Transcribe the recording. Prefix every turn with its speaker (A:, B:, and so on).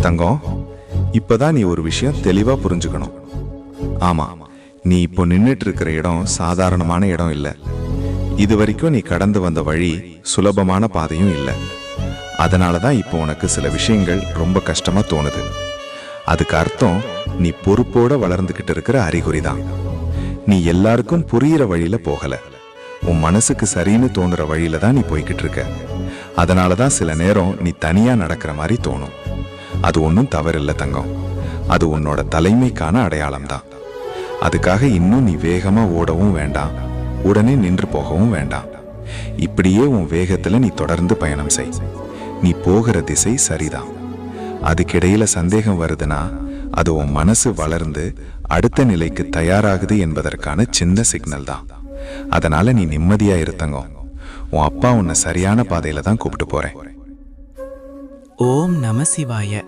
A: தங்கம், இப்பதான் நீ ஒரு விஷயம் தெளிவா புரிஞ்சுக்கணும். ஆமா, நீ இப்போ நின்னுட்டு இருக்கிற இடம் சாதாரணமான இடம் இல்லை. இது வரைக்கும் நீ கடந்து வந்த வழி சுலபமான பாதையும் இல்லை. அதனாலதான் இப்போ உனக்கு சில விஷயங்கள் ரொம்ப கஷ்டமா தோணுது. அதுக்கு அர்த்தம் நீ பொறுப்போட வளர்ந்துகிட்டு இருக்கிற அறிகுறி தான். நீ எல்லாருக்கும் புரியிற வழியில போகல, உன் மனசுக்கு சரின்னு தோணுற வழியில தான் நீ போய்கிட்டு இருக்க. அதனாலதான் சில நேரம் நீ தனியா நடக்கிற மாதிரி தோணும். அது ஒன்றும் தவறில்லை தங்கம், அது உன்னோட தலைமைக்கான அடையாளம் தான். அதுக்காக இன்னும் நீ வேகமா ஓடவும் வேண்டாம், உடனே நின்று போகவும் வேண்டாம். இப்படியே உன் வேகத்துல நீ தொடர்ந்து பயணம் செய். நீ போகிற திசை சரிதான். அதுக்கிடையில சந்தேகம் வருதுன்னா அது உன் மனசு வளர்ந்து அடுத்த நிலைக்கு தயாராகுது என்பதற்கான சின்ன சிக்னல் தான். அதனால நீ நிம்மதியா இருத்தங்கம். உன் அப்பா உன்னை சரியான பாதையில தான் கூப்பிட்டு போறேன்.
B: ஓம் நம சிவாய.